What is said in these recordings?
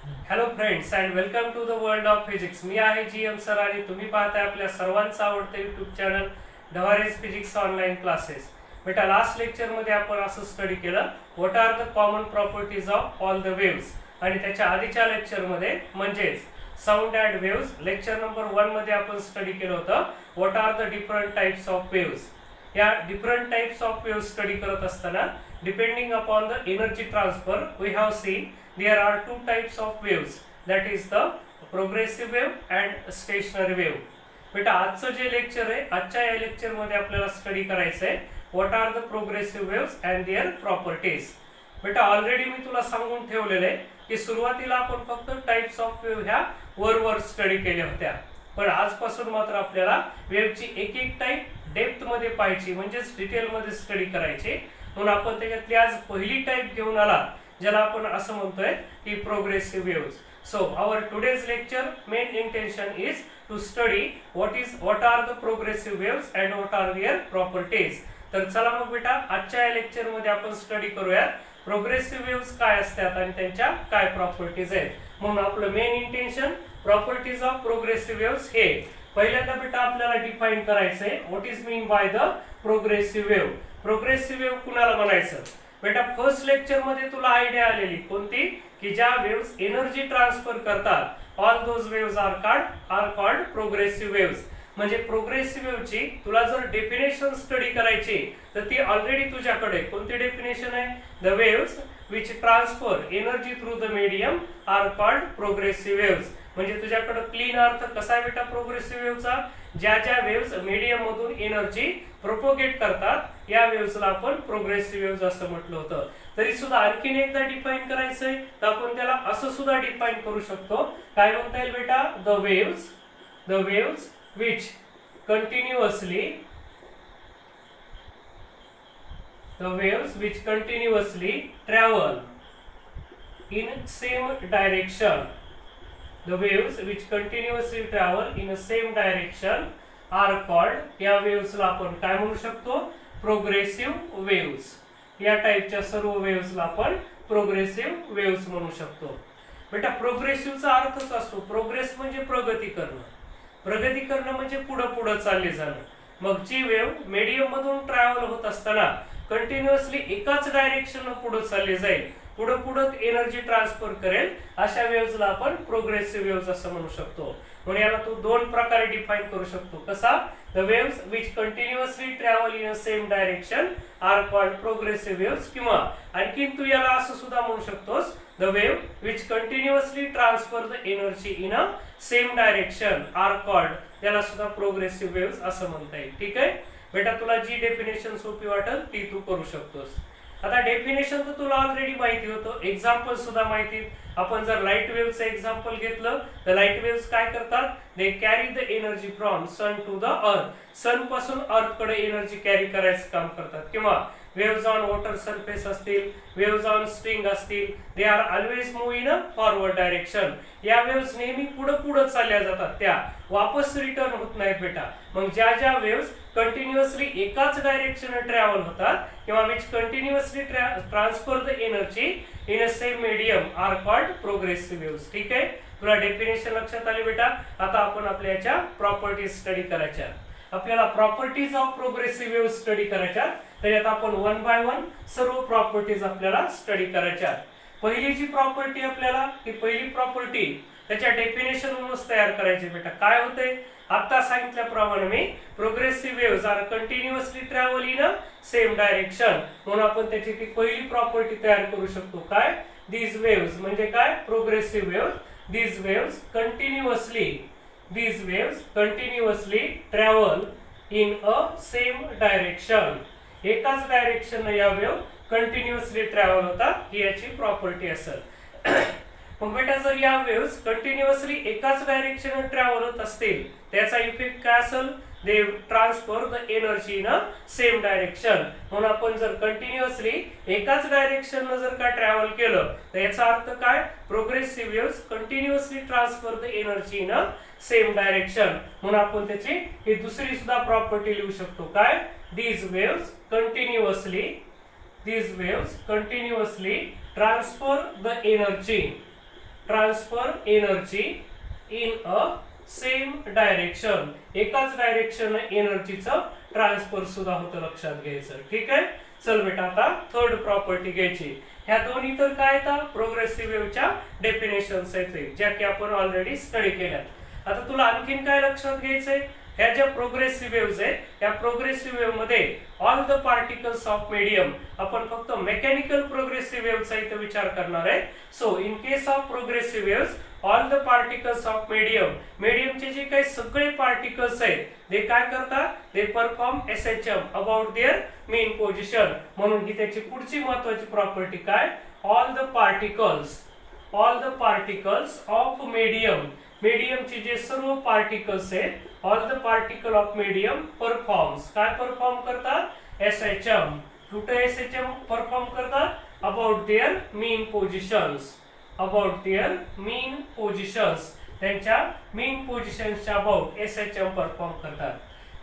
Hello friends and welcome to the world of physics. मी आहे GM sir आणि तुम्ही पाहताय आपल्या सर्वांचं आवडतं YouTube channel Dhaware's physics online classes. बेटा लास्ट लेक्चर मध्ये आपण असं स्टडी केलं what are the common properties of all the waves, आणि त्याच्या आधीच्या लेक्चर मध्ये म्हणजेच sound and waves lecture number 1 मध्ये आपण स्टडी केलं होतं what are the different types of waves. या different types of waves study करत असताना depending upon the energy transfer we have seen there are two types of waves, that is the progressive wave and stationary wave. बेटा आजचं जे lecture आहे, आजच्या या lecture मध्ये आपल्याला स्टडी करायचं आहे what are the progressive waves and their properties. बेटा ऑलरेडी मी तुला सांगून ठेवलेलं आहे की सुरुवातीला आपण फक्त टाइप्स ऑफ वेव्ह ह्या वर स्टडी केल्या होत्या, पण आजपासून मात्र आपल्याला वेव्हची एक एक टाइप डेप्थ मध्ये पाहायची, म्हणजेच डिटेल मध्ये स्टडी करायची. म्हणून आपण त्याच्यातली आज पहिली टाइप घेऊन आला ज्याला आपण असं म्हणतोय की progressive waves. So our today's lecture main intention is to study what are the progressive waves and what are their properties. तर चला मग बेटा आजच्या या लेक्चर मध्ये आपण स्टडी करूया प्रोग्रेसिव्ह वेव्स काय असतात आणि त्यांच्या काय प्रॉपर्टीज आहेत. म्हणून आपलं main intention properties of progressive waves हे पहिल्यांदा बेटा आपल्याला डिफाइन करायचंय what is mean by the progressive wave. Progressive wave कुणाला म्हणायचं. बेटा फर्स्ट लेक्चर मध्ये तुला आयडिया आलेली कोणती की ज्या वेव्स एनर्जी ट्रान्सफर करतात all those waves are called progressive waves. म्हणजे प्रोग्रेसिव्ह वेव्हची तुला जर डेफिनेशन स्टडी करायची तर ती ऑलरेडी तुझ्याकडे कोणती डेफिनेशन आहे, the waves which transfer energy through the medium are called progressive waves. म्हणजे तुझ्याकडे क्लीन अर्थ कसा आहे बेटा प्रोग्रेसिव्ह वेव्हचा, ज्या ज्या वेव्स मीडियम मधून एनर्जी प्रोपोगेट करतात या वेव्सला आपण प्रोग्रेसिव्ह वेव्स असं म्हटलं होतं. तरी सुद्धा आणखीन एकदा डिफाइन करायचंय तर आपण त्याला असं सुद्धा डिफाइन करू शकतो, काय म्हणता येईल बेटा, the waves which continuously travel in same direction. The waves which continuously travel in the same direction are called, या वेव्सला आपण काय म्हणू शकतो, प्रोग्रेसिव्ह वेव्स. या टाइपच्या सर्व वेव्सला आपण प्रोग्रेसिव्ह वेव्स म्हणू शकतो. बेटा प्रोग्रेसिव्हचा अर्थच असतो, प्रोग्रेस म्हणजे प्रगती करणं, प्रगती करणं म्हणजे पुढे चालले जाणं. मग जी वेव्ह मीडियम मधून ट्रॅव्हल होत असताना कंटिन्युअसली एकाच डायरेक्शन पुढे चालले जाईल, पुढे एनर्जी ट्रान्सफर करेल, अशा वेव्सला आपण प्रोग्रेसिव्ह वेव्स असं म्हणू शकतो. म्हणून याला तू दोन प्रकारे डिफाइन करू शकतो. कसा, the waves which continuously travel in a same direction are called progressive waves, किंवा आणखीन तू याला असं सुद्धा म्हणू शकतोस, the wave which continuously transfer the energy in a same direction are called, त्याला सुद्धा प्रोग्रेसिव्ह वेव्स असं म्हणता येईल. ठीक आहे बेटा, तुला जी डेफिनेशन सोपी वाटेल ती तू करू शकतोस. आता डेफिनेशन तर तुला ऑलरेडी माहिती होतं, एक्झाम्पल सुद्धा माहिती. आपण जर लाईट वेव्हचं एक्झाम्पल घेतलं तर लाईट वेव्स काय करतात, they carry the energy from sun to the earth. Sun पासून अर्थ कडे एनर्जी कॅरी करायचं काम करतात. किंवा वेव्स ऑन वॉटर सरफेस असतील, वेव्स ऑन स्ट्रिंग असतील, they are always move in a forward direction. या वेव्स नेहमी पुढे चालल्या जातात, त्या वापस रिटर्न होत नाहीत बेटा. मग ज्या ज्या वेव्स कंटिन्युअसली एकाच डायरेक्शन ट्रॅव्हल होतात किंवा which continuously transfer the energy in a same medium are called progressive waves. ठीक आहे, तुला डेफिनेशन लक्षात आली बेटा. आता आपण आपल्या याच्या प्रॉपर्टीज स्टडी करायच्या. आपल्याला properties of progressive wave study करायच्या, त्याच्यात आपण वन बाय वन सर्व प्रॉपर्टीज आपल्याला स्टडी करायच्या. पहिली जी प्रॉपर्टी आपल्याला, ती पहिली प्रॉपर्टी त्याच्या डेफिनेशन वरूनच तयार करायची बेटा. काय होते, आता सांगितल्याप्रमाणे मी progressive waves are continuously travel in a same direction, म्हणून आपण त्याची ती पहिली प्रॉपर्टी तयार करू शकतो. काय, दीज वेव्स म्हणजे काय, progressive waves, these waves continuously travel in a same direction. एकाच डायरेक्शन या वेव्ह कंटिन्युअसली ट्रॅव्हल होतात, ही याची प्रॉपर्टी असेल. मग बेटा जर या वेव्स कंटिन्युअसली एकाच डायरेक्शन ट्रॅव्हल होत असतील त्याचा इफेक्ट काय असेल, they transfer the energy in a same direction. म्हणून आपण जर कंटिन्युअसली एकाच डायरेक्शन जर का ट्रॅव्हल केलं तर याचा अर्थ काय, progressive waves continuously transfer the energy in a same direction. म्हणून आपण त्याची ही दुसरी सुद्धा प्रॉपर्टी लिहू शकतो. काय, these waves continuously transfer the energy transfer energy in a same direction, एकाच डायरेक्शन एनर्जीचं ट्रान्सफर सुद्धा होतं, लक्षात घ्यायचं. ठीक आहे. चल बेटा आता थर्ड प्रॉपर्टी घ्यायची. ह्या दोन्ही तर काय येतात प्रोग्रेसिव्ह वेव्हच्या डेफिनेशन्स आहेत ज्या की आपण ऑलरेडी स्टडी केल्या. आता तुला आणखीन काय लक्षात घ्यायचंय, ह्या ज्या प्रोग्रेसिव्ह वेव्हज आहेत त्या प्रोग्रेसिव्ह वेव्ह मध्ये all the particles of medium, आपण फक्त मेकॅनिकल प्रोग्रेसिव्ह वेव्हचा इथे विचार करणार आहे. So in case of progressive waves all the particles of medium, मीडियमचे जे काही सगळे पार्टिकल्स आहेत ते काय करतात, ते perform SHM about their mean position. म्हणून ही त्याची पुढची महत्वाची प्रॉपर्टी काय, all the particles of medium, मीडियमचे जे सर्व पार्टिकल्स आहेत, all the particle of medium performs, काय परफॉर्म करतात, SHM. कुठे SHM परफॉर्म करतात, about their main positions, about their main positions, त्यांच्या मेन पोझिशन्सच्या अबाउट SHM परफॉर्म करतात.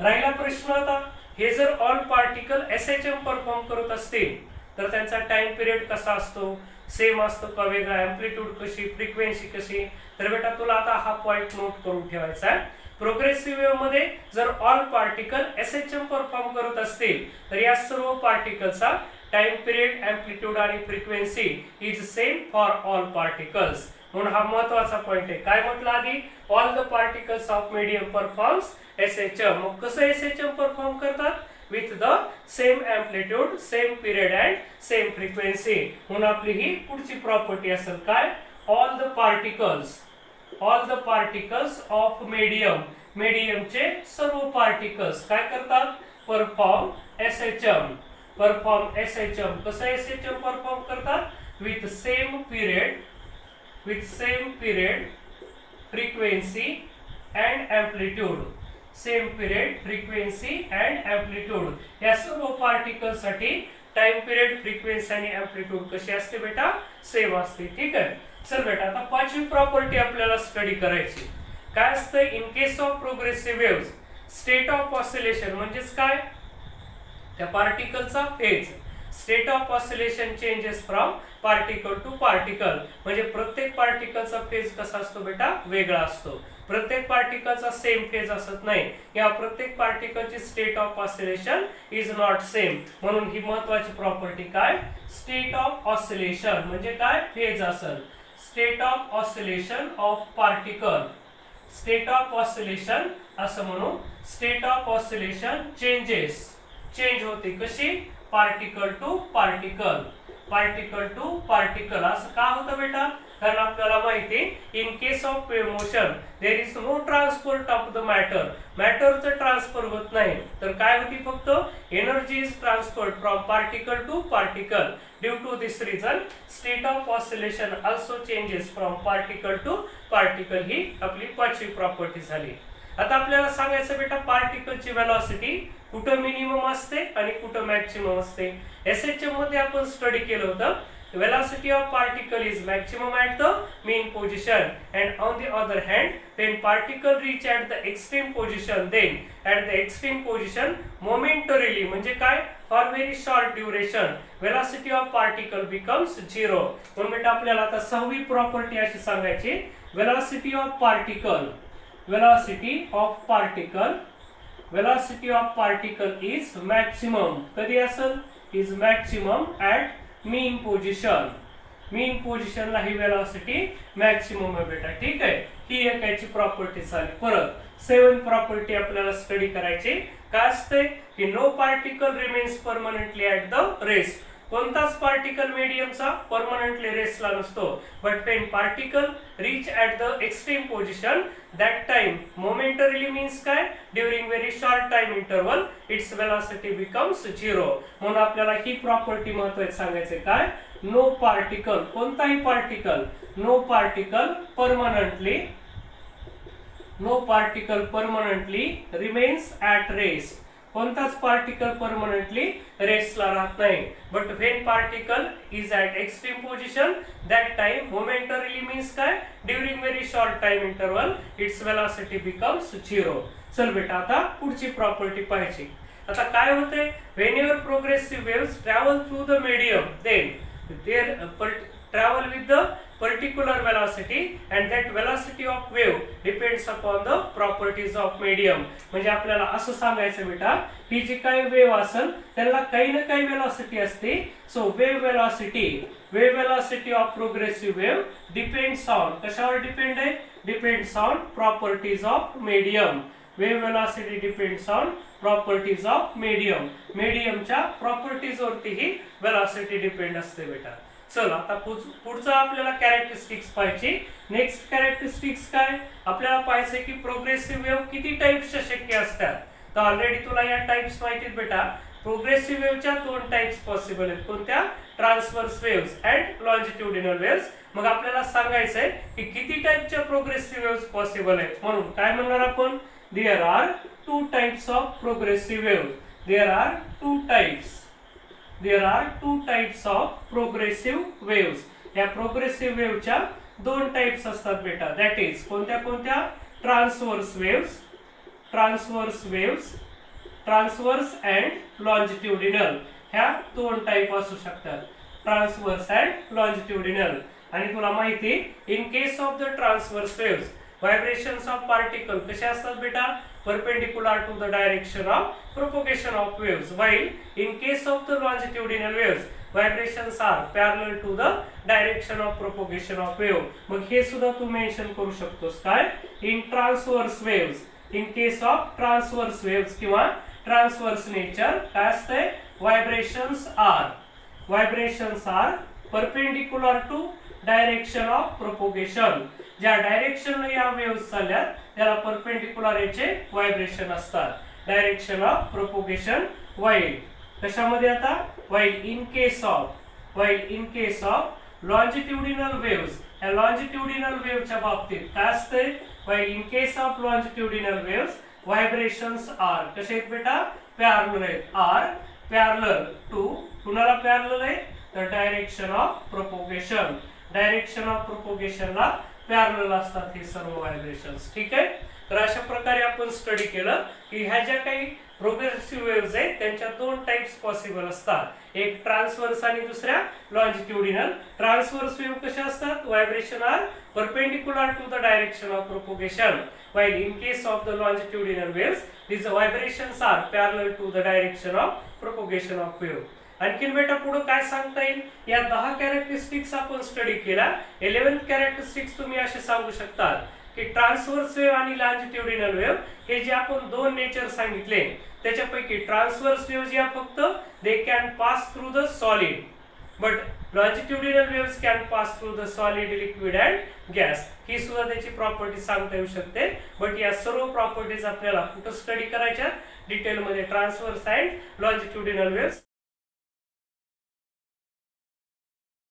राहिला प्रश्न आता, हे जर ऑल पार्टिकल SHM परफॉर्म करत असतील तर त्यांचा टाइम पिरियड कसा असतो, सेम असतो का वेगळा, एम्प्लिट्यूड कशी, फ्रिक्वेन्सी कशी. तर बेटा तुला आता हा पॉइंट नोट करून ठेवायचा आहे. प्रोग्रेसिव्ह वेव्ह मध्ये जर ऑल पार्टिकल SHM परफॉर्म करत असतील तर या सर्व पार्टिकलचा टाइम पिरियड, एम्प्लिट्यूड आणि frequency is same for all particles. म्हणून हा महत्वाचा पॉइंट आहे. काय म्हटलं आधी, all the particles of medium performs SHM. मग कसं SHM परफॉर्म करतात, with the same amplitude, same period and same frequency. म्हणून आपली ही पुढची प्रॉपर्टी असेल काय, all the particles of medium, मीडियमचे सर्व पार्टिकल्स काय करतात, परफॉर्म SHM. कसं SHM परफॉर्म करतात, with same period, frequency and amplitude, same period, frequency and amplitude. या सर्व पार्टिकल साठी टाइम पिरियड, फ्रिक्वेन्सी आणि एम्प्लिट्यूड कशी असते बेटा, सेम असते. ठीक आहे. चल बेटा आता पाचवी प्रॉपर्टी आपल्याला स्टडी करायची. काय असतं, in case of progressive waves state of oscillation म्हणजेच काय, त्या पार्टिकलचा phase. State of oscillation changes from particle to particle, म्हणजे प्रत्येक पार्टिकलचा फेज कसा असतो बेटा, वेगळा असतो. प्रत्येक पार्टिकलचा सेम फेज असत नाही, या प्रत्येक पार्टिकलची state of oscillation is not same. म्हणून ही महत्वाची प्रॉपर्टी काय, स्टेट ऑफ ऑसिलेशन म्हणजे काय, फेज असेल. State of oscillation of particle, state of oscillation असं म्हणू. स्टेट ऑफ ऑसिलेशन चेंज होते कशी, पार्टिकल टू पार्टिकल असं का होतं बेटा, कारण आपल्याला माहिती in case of wave motion there is no transport of the मॅटरचं ट्रान्सफर होत नाही, तर काय होती, फक्त energy is transferred from particle to particle. Due to this reason state of oscillation also changes from particle to particle. ही आपली पाचवी प्रॉपर्टी झाली. आता आपल्याला सांगायचं बेटा, पार्टिकलची वेलॉसिटी कुठं मिनिमम असते आणि कुठं मॅक्सिमम असते. SHM मध्ये आपण स्टडी केलं होतं, velocity of particle is maximum at the mean position, and on the other hand when particle reach at the extreme position, then at the extreme position momentarily म्हणजे काय, for very short duration velocity of particle becomes zero. म्हणून बेटा आपल्याला आता सहावी property अशी सांगायची, velocity of particle is maximum. कधी असेल, is maximum at मीन पोझिशनला ही वेलॉसिटी मॅक्सिमम आहे बेटा. ठीक आहे. ही एक याची प्रॉपर्टी झाली. परत 7 प्रॉपर्टी आपल्याला स्टडी करायची. काय असते की no particle remains permanently at the rest. कोणताच पार्टिकल मीडियमचा परमनंटली रेस्टला नसतो, but when particle reach at the extreme position that time momentarily means काय, during very short time interval its velocity becomes zero. म्हणून आपल्याला ही प्रॉपर्टी महत्वाची सांगायचे काय, नो पार्टिकल, कोणताही particle, no particle permanently remains at rest. कोणताच particle permanently रेस्टला राहत नाही, but when particle is at extreme position that time momentarily means काय, during very short time interval its velocity becomes zero. चल बेटा आता पुढची प्रॉपर्टी पाहायची. आता काय होते, whenever progressive waves travel through the medium, then there travel with the particular velocity and that velocity of wave depends upon the properties of medium. म्हणजे आपल्याला असं सांगायचं बेटा ही जी काही वेव्ह असेल त्याला काही ना काही वेलोसिटी असते. So wave velocity of progressive wave depends on कशावर डिपेंड आहे? Depends on properties of medium. Wave velocity depends on properties of medium. मीडियमच्या प्रॉपर्टीज वरती ही वेलोसिटी डिपेंड असते बेटा. चला आता पुढचा आपल्याला कॅरेक्टरिस्टिक्स पाहिजे. नेक्स्ट कॅरेक्टरिस्टिक्स काय? आपल्याला पाहिजे की प्रोग्रेसिव्ह वेव्ह किती टाइप्सच्या शक्य असतात. तर ऑलरेडी तुला या टाइप्स माहिती आहेत बेटा. प्रोग्रेसिव्ह वेव्हच्या दोन टाइप्स पॉसिबल आहेत. कोणत्या? Transverse waves and longitudinal waves. मग आपल्याला सांगायचं आहे की किती टाइपच्या प्रोग्रेसिव्ह वेव्हज पॉसिबल आहेत. म्हणून काय म्हणणार आपण? There are two types of progressive wave. There are two types of progressive waves. या प्रोग्रेसिव्ह वेव्हच्या दोन टाइप्स असतात बेटा. दॅट इज कोणत्या कोणत्या? Transverse and longitudinal. ह्या दोन टाइप असू शकतात. Transverse and longitudinal. आणि तुला माहिती in case of the transverse waves vibrations of particle कसे असतात बेटा? perpendicular to the direction of propagation of waves, while in case of the longitudinal waves vibrations are parallel to the direction of propagation of wave. मग हे सुद्धा तू mention करू शकतोस काय? in transverse waves. in case of transverse waves किंवा transverse nature काय असते? vibrations are perpendicular to direction of propagation. ज्या डायरेक्शन या वेव्हज चालल्यात त्याला परपेंडिक्युलर याचे व्हायब्रेशन असतात. डायरेक्शन ऑफ प्रोपोगेशन वाईल कशामध्ये? आता while in case of longitudinal waves. या लॉन्जिट्युडिनल वेव्हच्या बाबतीत काय असते? While in case of longitudinal waves vibrations are कसे आहेत बेटा? पॅरलल आहेत. आर पॅरलल टू कुणाला पॅरलल आहे? तर direction of propagation. Direction of प्रोपोगेशनला पॅरलल असतात हे सर्व व्हायब्रेशन्स. ठीक आहे. तर अशा प्रकारे आपण स्टडी केलं की ह्या ज्या काही प्रोग्रेसिव्ह वेव्हज आहेत त्यांच्या दोन टाइप्स पॉसिबल असतात. एक ट्रान्सव्हर्स आणि दुसऱ्या लॉन्जिट्युडिनल. ट्रान्सव्हर्स वेव्ह कशा असतात? Vibration are perpendicular to the direction of propagation, while in case of the longitudinal waves these vibrations are parallel to the direction of propagation of wave. आणखीन बेटा पुढे काय सांगता येईल? या 10 कॅरेक्टरिस्टिक्स आपण स्टडी केला. 11th कॅरेक्टरिस्टिक्स तुम्ही असे सांगू शकतात की ट्रान्सव्हर्स वेव्ह आणि लॉन्जिट्युडिनल वेव्ह हे जे आपण दोन नेचर सांगितले त्याच्यापैकी ट्रान्सव्हर्स वेव्ह या फक्त they can pass through the solid, but longitudinal waves can pass through the solid, liquid and gas. ही सुद्धा त्याची प्रॉपर्टी सांगता येऊ शकते. बट या सर्व प्रॉपर्टीज आपल्याला कुठं स्टडी करायच्या? डिटेलमध्ये ट्रान्सव्हर्स अँड लॉन्जिट्युडिनल वेव्हज